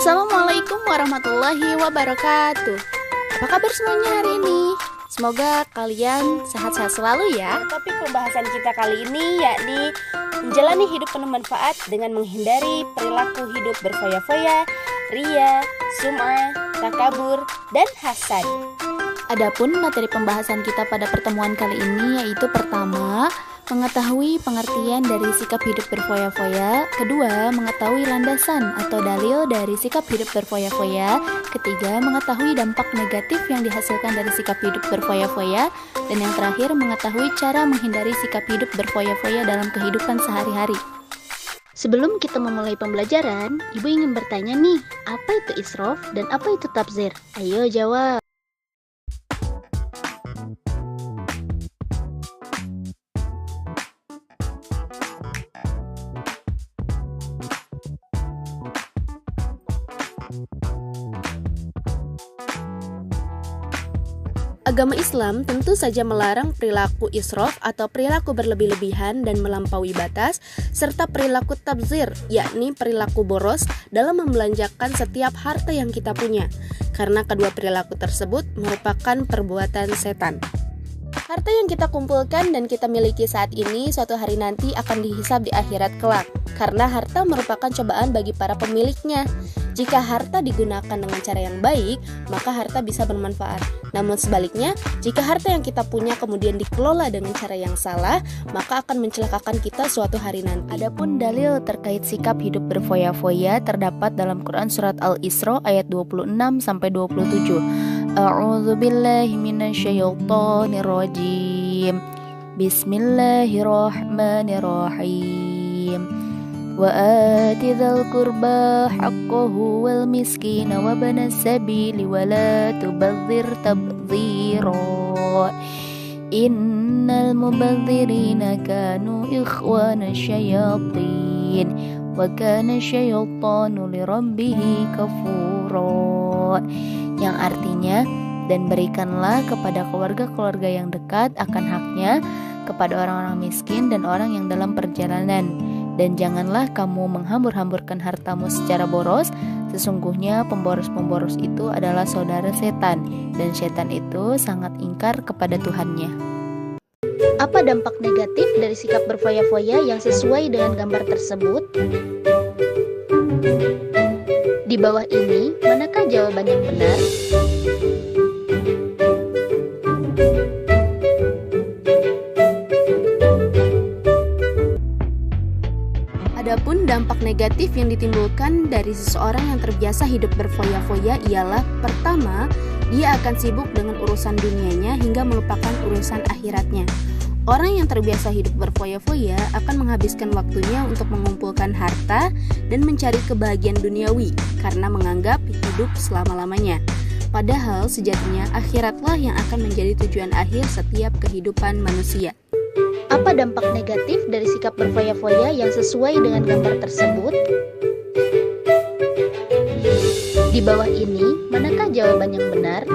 Assalamualaikum warahmatullahi wabarakatuh. Apa kabar semuanya hari ini? Semoga kalian sehat-sehat selalu ya. Topik pembahasan kita kali ini yakni menjalani hidup penuh manfaat dengan menghindari perilaku hidup berfoya-foya, ria, sum'ah, takabur, dan hasad. Adapun materi pembahasan kita pada pertemuan kali ini yaitu pertama, mengetahui pengertian dari sikap hidup berfoya-foya. Kedua, mengetahui landasan atau dalil dari sikap hidup berfoya-foya. Ketiga, mengetahui dampak negatif yang dihasilkan dari sikap hidup berfoya-foya. Dan yang terakhir, mengetahui cara menghindari sikap hidup berfoya-foya dalam kehidupan sehari-hari. Sebelum kita memulai pembelajaran, Ibu ingin bertanya nih, apa itu israf dan apa itu tabzir? Ayo jawab. Agama Islam tentu saja melarang perilaku israf atau perilaku berlebih-lebihan dan melampaui batas, serta perilaku tabzir, yakni perilaku boros dalam membelanjakan setiap harta yang kita punya, karena kedua perilaku tersebut merupakan perbuatan setan. Harta yang kita kumpulkan dan kita miliki saat ini suatu hari nanti akan dihisab di akhirat kelak, karena harta merupakan cobaan bagi para pemiliknya. Jika harta digunakan dengan cara yang baik, maka harta bisa bermanfaat. Namun sebaliknya, jika harta yang kita punya kemudian dikelola dengan cara yang salah, maka akan mencelakakan kita suatu hari nanti. Adapun dalil terkait sikap hidup berfoya-foya terdapat dalam Quran surat Al-Isra ayat 26-27. A'udzu billahi minasyaitonir rajim. Bismillahirrahmanirrahim. Wa ati dzal qurba haqqahu wal miskina wa banas sabili wa la tubadzir tabdzira. Innal mubadzirina kanu ikhwana syayatin wa kana syaitanu lirabbih kafura. Yang artinya, dan berikanlah kepada keluarga-keluarga yang dekat akan haknya, kepada orang-orang miskin dan orang yang dalam perjalanan. Dan janganlah kamu menghambur-hamburkan hartamu secara boros. Sesungguhnya pemboros-pemboros itu adalah saudara setan, dan setan itu sangat ingkar kepada Tuhannya. Apa dampak negatif dari sikap berfoya-foya yang sesuai dengan gambar tersebut? Di bawah ini, manakah jawaban yang benar? Adapun dampak negatif yang ditimbulkan dari seseorang yang terbiasa hidup berfoya-foya ialah pertama, dia akan sibuk dengan urusan dunianya hingga melupakan urusan akhiratnya. Orang yang terbiasa hidup berfoya-foya akan menghabiskan waktunya untuk mengumpulkan harta dan mencari kebahagiaan duniawi karena menganggap hidup selama-lamanya. Padahal sejatinya akhiratlah yang akan menjadi tujuan akhir setiap kehidupan manusia. Apa dampak negatif dari sikap berfoya-foya yang sesuai dengan gambar tersebut? Di bawah ini, manakah jawaban yang benar?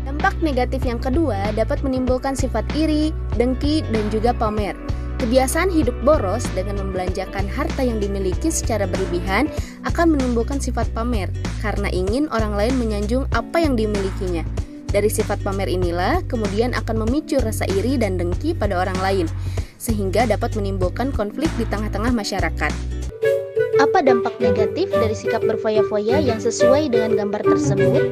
Dampak negatif yang kedua dapat menimbulkan sifat iri, dengki, dan juga pamer. Kebiasaan hidup boros dengan membelanjakan harta yang dimiliki secara berlebihan akan menimbulkan sifat pamer karena ingin orang lain menyanjung apa yang dimilikinya. Dari sifat pamer inilah kemudian akan memicu rasa iri dan dengki pada orang lain, sehingga dapat menimbulkan konflik di tengah-tengah masyarakat. Apa dampak negatif dari sikap berfoya-foya yang sesuai dengan gambar tersebut?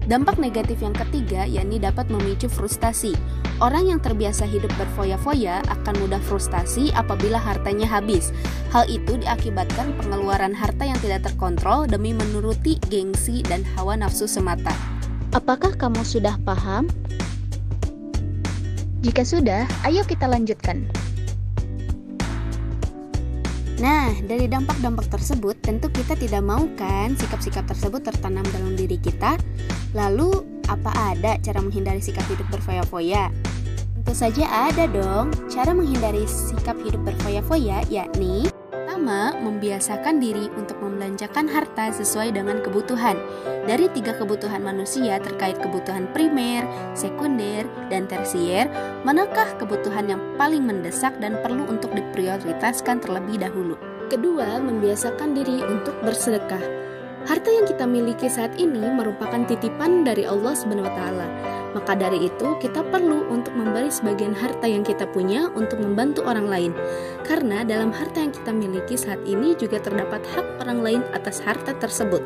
Dampak negatif yang ketiga yakni dapat memicu frustasi. Orang yang terbiasa hidup berfoya-foya akan mudah frustasi apabila hartanya habis. Hal itu diakibatkan pengeluaran harta yang tidak terkontrol demi menuruti gengsi dan hawa nafsu semata. Apakah kamu sudah paham? Jika sudah, ayo kita lanjutkan. Nah, dari dampak-dampak tersebut tentu kita tidak mau kan sikap-sikap tersebut tertanam dalam diri kita. Lalu, apa ada cara menghindari sikap hidup berfoya-foya? Tentu saja ada dong. Cara menghindari sikap hidup berfoya-foya yakni: pertama, membiasakan diri untuk membelanjakan harta sesuai dengan kebutuhan. Dari 3 kebutuhan manusia terkait kebutuhan primer, sekunder, dan tersier, manakah kebutuhan yang paling mendesak dan perlu untuk diprioritaskan terlebih dahulu? Kedua, membiasakan diri untuk bersedekah. Harta yang kita miliki saat ini merupakan titipan dari Allah SWT. Maka dari itu, kita perlu untuk memberi sebagian harta yang kita punya untuk membantu orang lain. Karena dalam harta yang kita miliki saat ini juga terdapat hak orang lain atas harta tersebut.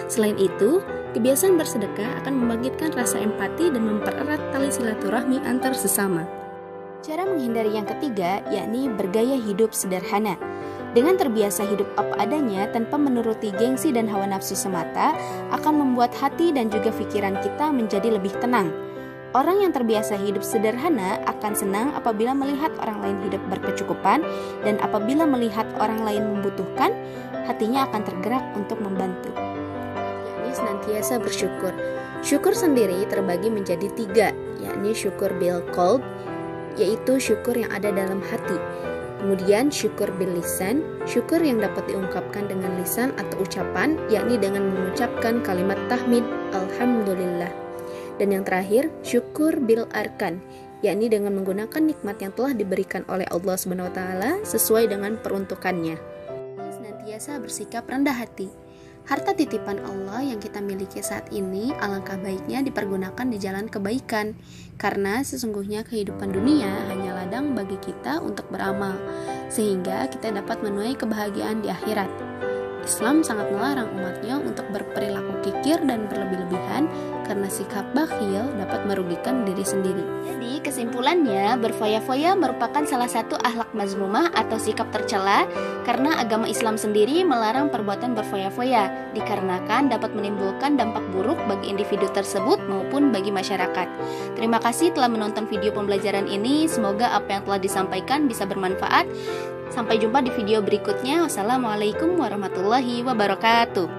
Selain itu, kebiasaan bersedekah akan membangkitkan rasa empati dan mempererat tali silaturahmi antar sesama. Cara menghindari yang ketiga, yakni bergaya hidup sederhana. Dengan terbiasa hidup apa adanya tanpa menuruti gengsi dan hawa nafsu semata, akan membuat hati dan juga pikiran kita menjadi lebih tenang. Orang yang terbiasa hidup sederhana akan senang apabila melihat orang lain hidup berkecukupan, dan apabila melihat orang lain membutuhkan, hatinya akan tergerak untuk membantu. Yakni senantiasa bersyukur. Syukur sendiri terbagi menjadi 3, yakni syukur bil qalb, yaitu syukur yang ada dalam hati. Kemudian syukur bil lisan, syukur yang dapat diungkapkan dengan lisan atau ucapan, yakni dengan mengucapkan kalimat tahmid, alhamdulillah. Dan yang terakhir, syukur bil arkan, yakni dengan menggunakan nikmat yang telah diberikan oleh Allah SWT sesuai dengan peruntukannya. Senantiasa bersikap rendah hati. Harta titipan Allah yang kita miliki saat ini alangkah baiknya dipergunakan di jalan kebaikan, karena sesungguhnya kehidupan dunia hanya ladang bagi kita untuk beramal, sehingga kita dapat menuai kebahagiaan di akhirat. Islam sangat melarang umatnya untuk berperilaku kikir dan berlebih-lebihan, karena sikap bakhil dapat merugikan diri sendiri. Jadi kesimpulannya, berfoya-foya merupakan salah satu akhlak mazmumah atau sikap tercela, karena agama Islam sendiri melarang perbuatan berfoya-foya, dikarenakan dapat menimbulkan dampak buruk bagi individu tersebut maupun bagi masyarakat. Terima kasih telah menonton video pembelajaran ini, semoga apa yang telah disampaikan bisa bermanfaat. Sampai jumpa di video berikutnya. Wassalamualaikum warahmatullahi wabarakatuh.